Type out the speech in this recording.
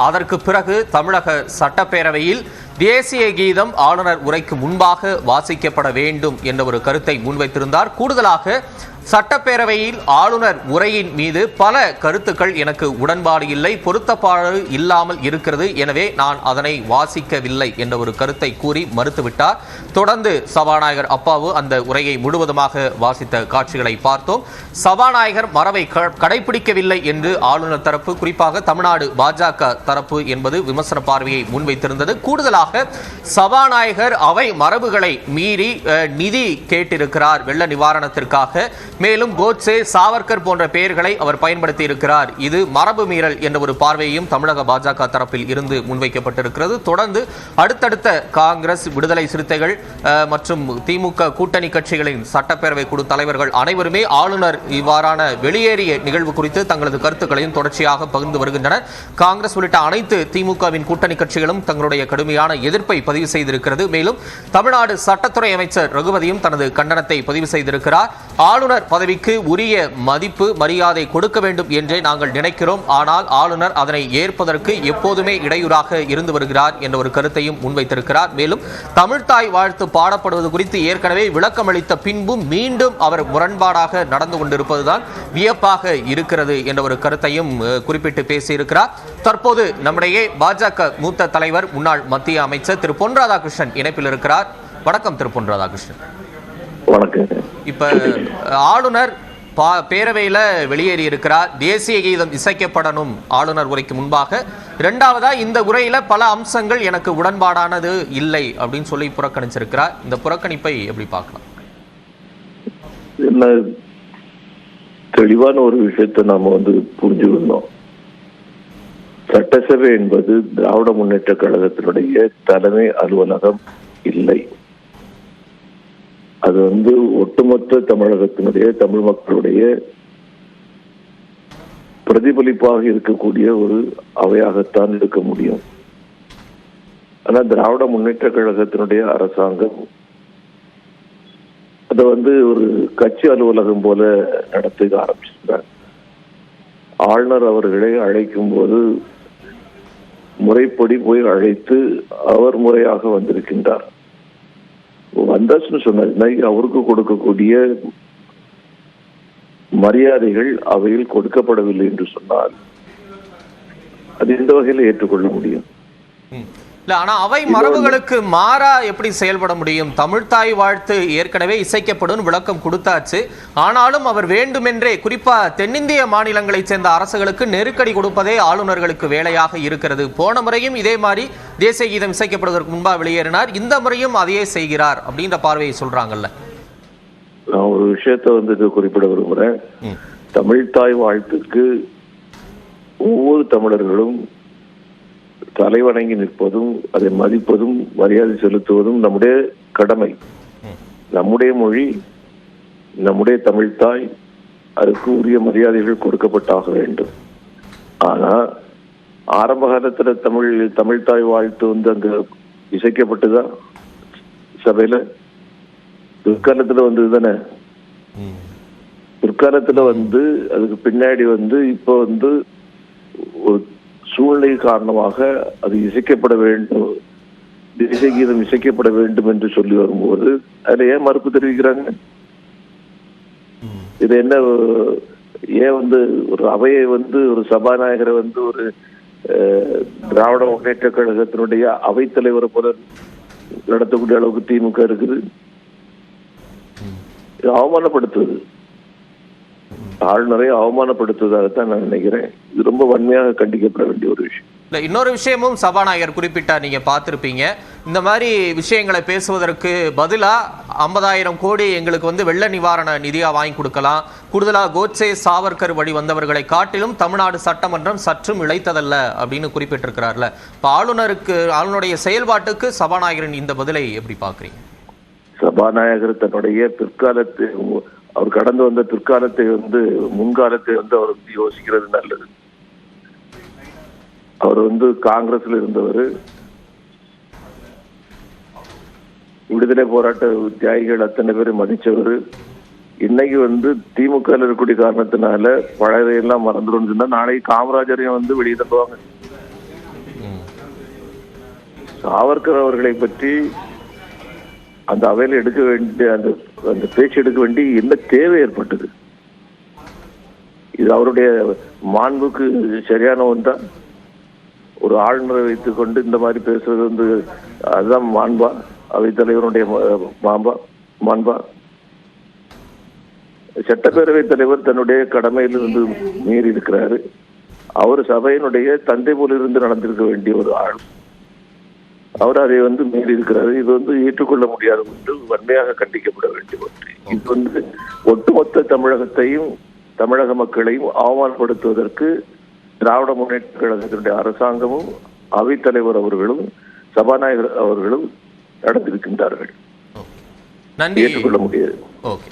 அதற்கு பிறகு தமிழக சட்டப்பேரவையில் தேசிய கீதம் ஆளுநர் உரைக்கு முன்பாக வாசிக்கப்பட வேண்டும் என்ற ஒரு கருத்தை முன்வைத்திருந்தார். கூடுதலாக சட்டப்பேரவையில் ஆளுநர் உரையின் மீது பல கருத்துக்கள் எனக்கு உடன்பாடு இல்லை, பொருத்தப்பாடு இல்லாமல் இருக்கிறது, எனவே நான் அதனை வாசிக்கவில்லை என்ற ஒரு கருத்தை கூறி மறுத்துவிட்டார். தொடர்ந்து சபாநாயகர் அப்பாவு அந்த உரையை முழுவதுமாக வாசித்த காட்சிகளை பார்த்தோம். சபாநாயகர் மரபை கடைபிடிக்கவில்லை என்று ஆளுநர் தரப்பு, குறிப்பாக தமிழ்நாடு பாஜக தரப்பு என்பது விமர்சன பார்வையை முன்வைத்திருந்தது. கூடுதலாக சபாநாயகர் அவை மரபுகளை மீறி நிதி கேட்டிருக்கிறார் வெள்ள நிவாரணத்திற்காக. மேலும் கோட்சே, சாவர்கர் போன்ற பெயர்களை அவர் பயன்படுத்தி இருக்கிறார். இது மரபு மீறல் என்ற ஒரு பார்வையும் தமிழக பாஜக தரப்பில் இருந்து முன்வைக்கப்பட்டிருக்கிறது. தொடர்ந்து அடுத்தடுத்த காங்கிரஸ், விடுதலை சிறுத்தைகள் மற்றும் திமுக கூட்டணி கட்சிகளின் சட்டப்பேரவை குழு தலைவர்கள் அனைவருமே ஆளுநர் இவ்வாறான வெளியேறிய நிகழ்வு குறித்து தங்களது கருத்துக்களையும் தொடர்ச்சியாக பகிர்ந்து வருகின்றனர். காங்கிரஸ் உள்ளிட்ட அனைத்து திமுகவின் கூட்டணி கட்சிகளும் தங்களுடைய கடுமையான எதிர்ப்பை பதிவு செய்திருக்கிறது. மேலும் தமிழ்நாடு சட்டத்துறை அமைச்சர் ரகுபதியும் தனது கண்டனத்தை பதிவு செய்திருக்கிறார். ஆளுநர் பதவிக்கு உரிய மதிப்பு, மரியாதை கொடுக்க வேண்டும் என்றே நாங்கள் நினைக்கிறோம், ஆனால் ஆளுநர் அதனை ஏற்பதற்கு எப்போதுமே இடையூறாக இருந்து வருகிறார் என்ற ஒரு கருத்தையும் முன்வைத்திருக்கிறார். மேலும் தமிழ்தாய் வாழ்த்து பாடப்படுவது குறித்து ஏற்கனவே விளக்கம் அளித்த பின்பும் மீண்டும் அவர் முரண்பாடாக நடந்து கொண்டிருப்பதுதான் வியப்பாக இருக்கிறது என்ற ஒரு கருத்தையும் குறிப்பிட்டு பேசியிருக்கிறார். தற்போது நம்முடைய பாஜக மூத்த தலைவர், முன்னாள் மத்திய அமைச்சர் திரு பொன் ராதாகிருஷ்ணன் இணைப்பில் இருக்கிறார். வணக்கம் திரு பொன் ராதாகிருஷ்ணன். வணக்கம். இப்ப ஆளுநர் பேரவையில வெளியேறி இருக்கிறார். தேசிய கீதம் இசைக்கப்படணும் ஆளுநர் உரைக்கு முன்பாக. இரண்டாவதா இந்த உரையில பல அம்சங்கள் எனக்கு உடன்பாடானது இல்லை அப்படின்னு சொல்லி புறக்கணிச்சிருக்கிறார். இந்த புறக்கணிப்பை எப்படி பார்க்கலாம்? தெளிவான ஒரு விஷயத்தை நாம புரிஞ்சுக்கணும். சட்டசபை என்பது திராவிட முன்னேற்ற கழகத்தினுடைய தலைமை அலுவலகம் இல்லை. அது ஒட்டுமொத்த தமிழகத்தினுடைய, தமிழ் மக்களுடைய பிரதிபலிப்பாக இருக்கக்கூடிய ஒரு அவையாகத்தான் இருக்க முடியும். ஆனா திராவிட முன்னேற்ற கழகத்தினுடைய அரசாங்கம் அதை ஒரு கட்சி அலுவலகம் போல நடத்த ஆரம்பிச்சிருக்காங்க. ஆளுநர் அவர்களை அழைக்கும் போது முறைப்படி போய் அழைத்து அவர் முறையாக வந்திருக்கின்றார். வந்தாச்சுன்னு சொன்னா அவருக்கு கொடுக்கக்கூடிய மரியாதைகள் அவையில் கொடுக்கப்படவில்லை என்று சொன்னால் அது எந்த வகையில் ஏற்றுக்கொள்ள முடியும்? ஆனா அவை மரபுகளுக்கு மாறா எப்படி செயல்பட முடியும்? தமிழ்தாய் வாழ்த்து ஏற்கனவே இசைக்கப்படும் விளக்கம் கொடுத்தாச்சு. ஆனாலும் அவர் வேண்டுமென்றே, குறிப்பா தென்னிந்திய மாநிலங்களைச் சேர்ந்த அரசுகளுக்கு நெருக்கடி கொடுப்பதே ஆளுநர்களுக்கு வேலையாக இருக்கிறது. போன முறையும் இதே மாதிரி தேசிய கீதம் இசைக்கப்படுவதற்கு முன்பாக வெளியேறினார். இந்த முறையும் அதையே செய்கிறார் அப்படின்ற பார்வையை சொல்றாங்கல்ல. நான் ஒரு விஷயத்தை குறிப்பிட விரும்புறேன். தமிழ்தாய் வாழ்த்துக்கு ஒவ்வொரு தமிழர்களும் தலைவணங்கி நிற்பதும், அதை மதிப்பதும், மரியாதை செலுத்துவதும் நம்முடைய கடமை. நம்முடைய மொழி, நம்முடைய தமிழ்தாய், அதுக்கு உரிய மரியாதைகள் கொடுக்கப்பட்டாக வேண்டும். ஆனா ஆரம்ப காலத்துல தமிழ்தாய் வாழ்த்து அங்க இசைக்கப்பட்டுதான் சபையில. பிற்காலத்துல வந்ததுதானே. பிற்காலத்துல அதுக்கு பின்னாடி இப்போ ஒரு சூழ்நிலை காரணமாக அது இசைக்கப்பட வேண்டும், தேசிய கீதம் இசைக்கப்பட வேண்டும் என்று சொல்லி வரும்போது அதுல ஏன் மறுப்பு தெரிவிக்கிறாங்க? இது என்ன? ஏன் ஒரு அவையை ஒரு சபாநாயகரை ஒரு திராவிட முன்னேற்ற கழகத்தினுடைய அவைத்தலைவரை போல நடத்தக்கூடிய அளவுக்கு திமுக இருக்குது? இது அவமானப்படுத்துவது, ஆளுநரை அவமானப்படுத்துவதாகத்தான் நான் நினைக்கிறேன். இது ரொம்ப வன்மையாக கண்டிக்கப்பட வேண்டிய ஒரு விஷயம். இன்னொரு விஷயமும் சபாநாயகர் குறிப்பிட்டார், நீங்க பார்த்திருப்பீங்க. இந்த மாதிரி விஷயங்களை பேசுவதற்கு பதிலா 50,000 கோடி எங்களுக்கு வெள்ள நிவாரண நிதியா வாங்கி கொடுக்கலாம், கூடுதலா கோட்சே, சாவர்கர் வழி வந்தவர்களை காட்டிலும் தமிழ்நாடு சட்டமன்றம் சற்றும் இழைத்ததல்ல அப்படின்னு குறிப்பிட்டிருக்கிறார்ல. இப்ப ஆளுநருடைய செயல்பாட்டுக்கு சபாநாயகரின் இந்த பதிலை எப்படி பாக்குறீங்க? சபாநாயகர் தன்னுடைய பிற்காலத்தை, அவர் கடந்து வந்த பிற்காலத்தை முன்காலத்தை அவர் யோசிக்கிறது நல்லது. அவர் காங்கிரஸ்ல இருந்தவர், விடுதலை போராட்ட தியாகிகள் அத்தனை பேரும் மதிச்சவர். இன்னைக்கு திமுக இருக்கக்கூடிய காரணத்தினால பழையதையெல்லாம் மறந்துடும் சொன்னா நாளைக்கு காமராஜரையும் வெளியே தள்ளுவாங்க. சாவர்கர் அவர்களை பற்றி அந்த அவையில் எடுக்க வேண்டிய அந்த பேச்சு எடுக்க வேண்டிய என்ன தேவை ஏற்பட்டது? இது அவருடைய மாண்புக்கு சரியான ஒன்றா? ஒரு ஆளுநரை வைத்துக் கொண்டு இந்த மாதிரி பேசுறது வந்து அதுதான் மாண்பா? அவைத்தலைவருடைய மாண்பா? சட்டப்பேரவைத் தலைவர் தன்னுடைய கடமையிலிருந்து மீறி இருக்கிறாரு. அவர் சபையினுடைய தந்தை போல இருந்து நடந்திருக்க வேண்டிய ஒரு ஆள். அவர் அதை வந்து மீறி இருக்கிறாரு. இது வந்து ஏற்றுக்கொள்ள முடியாத ஒன்று, வன்மையாக கண்டிக்கப்பட வேண்டிய ஒன்று. இது வந்து ஒட்டுமொத்த தமிழகத்தையும் தமிழக மக்களையும் அவமானப்படுத்துவதற்கு திராவிட முன்னேற்ற கழகத்தினுடைய அரசாங்கமும் அவைத்தலைவர் அவர்களும் சபாநாயகர் அவர்களும் நடந்திருக்கின்றார்கள். நன்றி. ஏற்றுக்கொள்ள முடியாது. ஓகே.